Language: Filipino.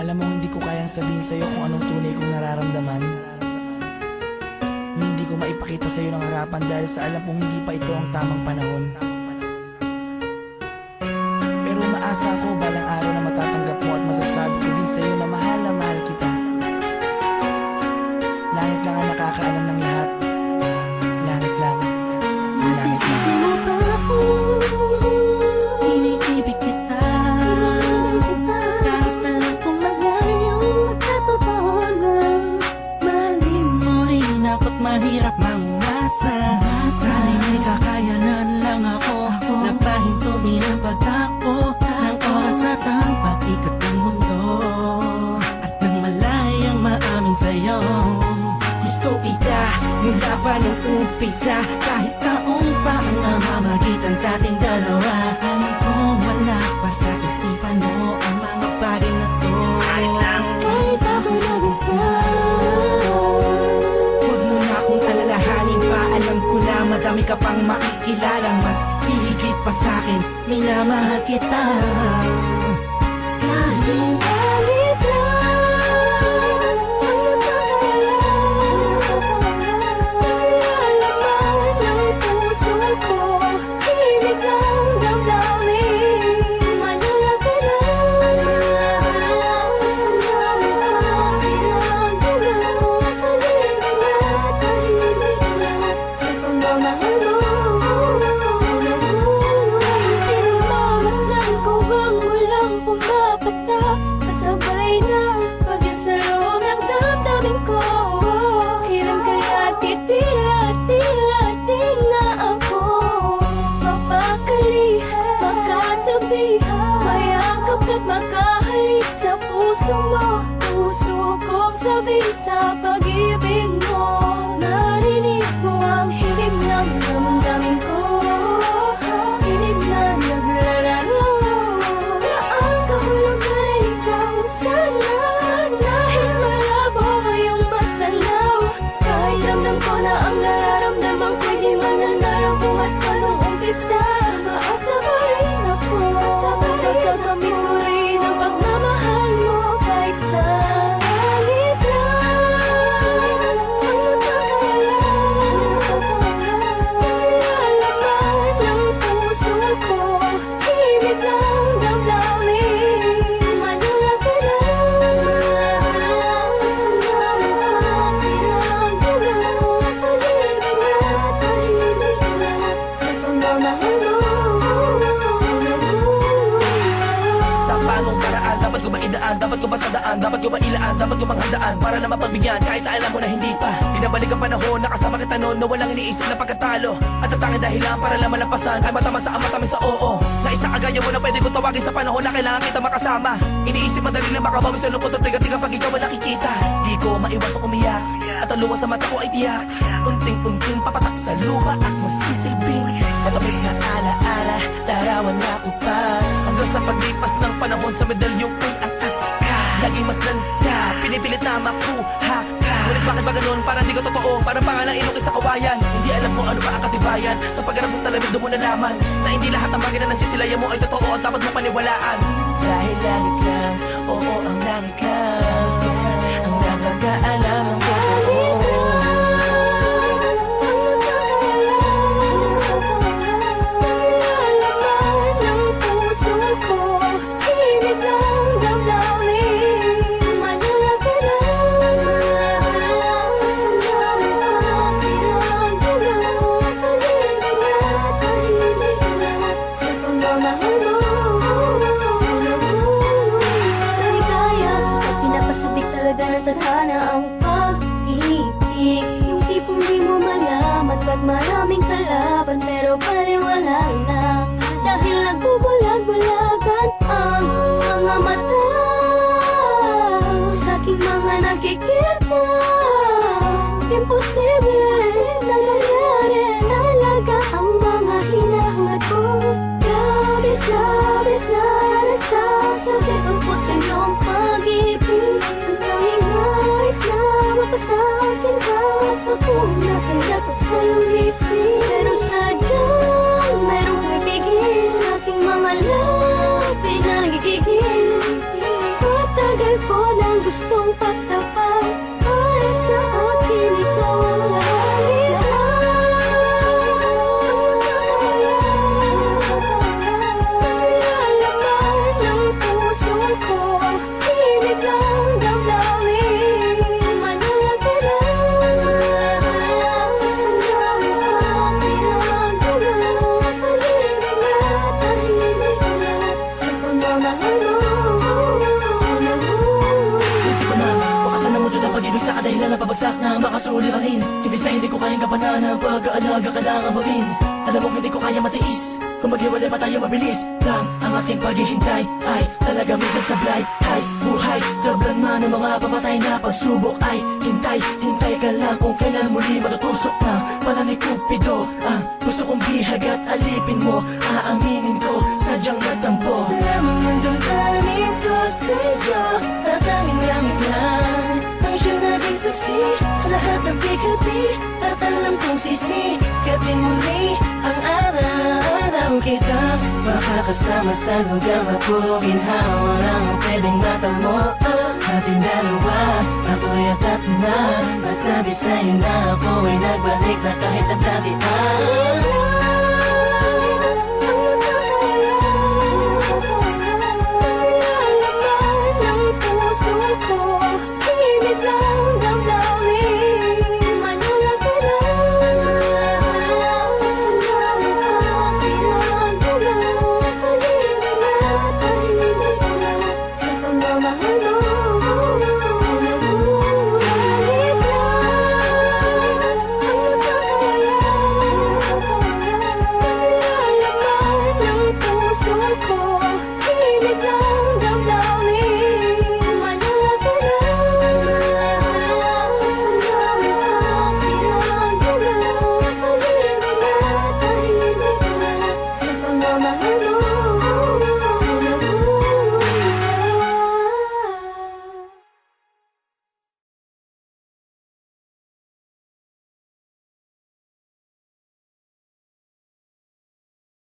Alam mo, hindi ko kayang sabihin sa'yo kung anong tunay kong nararamdaman. Hindi ko maipakita sa'yo ng harapan dahil sa alam kong hindi pa ito ang tamang panahon. Pero umaasa ako balang araw na matatanggap mo at masasabi ko din sa'yo na mahal kita. Langit lang ang nakakaalam ng lahat. Langit lang. Masisisi mo ba ako? Iniibig kita. Kahit alam kong malayo at katotohanan, mahalin mo ay nako't mahirap mangumasa. Sana'y may kakayanan lang ako na pahintuin ang pagtakbo ng oras at ang pag-ikot ng mundo. At nang malayang maamin sa'yo, gusto kita mula pa nung umpisa. Kahit taong pa ang namamagitan sa ating dalawa, alam kong wala pa sa isipan mo ang mga bagay na to. Kahit ako nag-isa, huwag mo na akong alalahanin pa. Alam ko na madami ka pang makikilalang mas hihigit pa sa'kin. Minamahal kita. Kahit galit lang ang nagkakalaman ng puso ko, himig ng damdamin. Manala ka lang, tahimik na sa pagmamahal mo. Inimamasdan ko bang walang pumapatak, kasabay na pag-isalong ng damdamin ko. Kailan kaya titila na ako mapakalihan, makatabihan, mayakap ka't makahalik sa puso mo. Puso kong sabihin sa pag-ibig mo, narinig mo ang himig ng damdamin ko. Hinig na naglalaro na ang kahulugan ay ikaw. Sana, kahit malabo ngayong matanaw, kahit ramdam ko na ang nararamdaman ko'y di mananalo buhat pa nung umpisa. Maasa pa rin ako, pagkakamit ko rin ang pagmamahal mo. Kahit sa langit lang ang nagkakalaman ng puso ko, himig ng damdamin. Manala ka lang, tahimik na sa pagmamahal mo. Sa panong paraan, dapat ko ba idaan? Dapat ko ba tandaan? Dapat ko ba ilaan? Dapat ko bang handaan para na mapagbigyan? Kahit na alam mo na hindi pa binabalik ang panahon, nakasama kita noon na walang iniisip na pagkatalo. At ang tanging dahilan para lang malampasan ay matamasa ang matamis sa oo. Na isang agaya mo na pwede ko tawagin sa panahon na kailangan kita makasama. Iniisip madali lang makabawi sa lungkot at tiga-tiga pag ikaw ang nakikita. Di ko maiwasang umiyak at ang luha sa mata ko ay tiyak. Unting-unting papatak sa lupa at magsisilbing matamis na ala-ala, larawan na upas. Hanggang sa paglipas ng panahon sa medalyong ko'y angkas ka. Laging masdan ka, pinipilit na makuha ka. Ngunit bakit ba ganun? Parang di ko totoo, parang pangalang inukit sa kawayan. Hindi alam kung ano pa ang katibayan. Sa pagharap sa salamin doon mo nalaman na hindi lahat ng bagay na nasisilayan mo ay totoo at dapat mo paniwalaan. Dahil langit lang, oo ang langit lang ang nakakaalam ng totoo. Tadhana ang pag-ibig, yung tipong di mo malaman ba't maraming kalaban pero paliwala na. Dahil nagbubulag-bulagan ang mga mata sa aking mga nakikita. Imposible nangyayari, nalaga ang mga hinahangad ko. Labis na nasasabi ang po sa iyong pag-ibig. Ang tanging nais na mapasa akin ka. Ako na kaya ko sa iyong isip, pero sadyang merong umibigin sa aking mga labi na nagigigil. Matagal ko tapat para sa akin ikaw ang lahat. Nalalaman ng puso ko, himig lang damdamin. Manahal ka lang, sa pagmamahal mo. Hindi ko na makasan na mundo ng pag-ibig sa kadahilan na pabagsak na makasuliranin. Hindi sa hindi ko kayang kapanan na pag-aalaga ka lang mo rin. Alam mo hindi ko kaya matiis, kung maghiwalay pa tayo mabilis lang ang aking paghihintay ay talaga minsan sablay. Hay, buhay, tablan man ng mga pamatay na pagsubok ay hintay ka lang kung kailan muli matutusok na pala ni Cupido. Ang gusto kong bihag at alipin mo, aaminin ko, sadyang nagtampo. Lamang ng damdamin ko sa'yo, tatanging langit lang ang siyang naging saksi sa lahat ng bigati. Tatalam kong sisikapin muli ang araw kitang makakasama sa lugang ako ginhawa lang ang pwedeng matamo. Ating dalawa, ako'y atat na masabi sa'yo na ako ay nagbalik na kahit ang dati.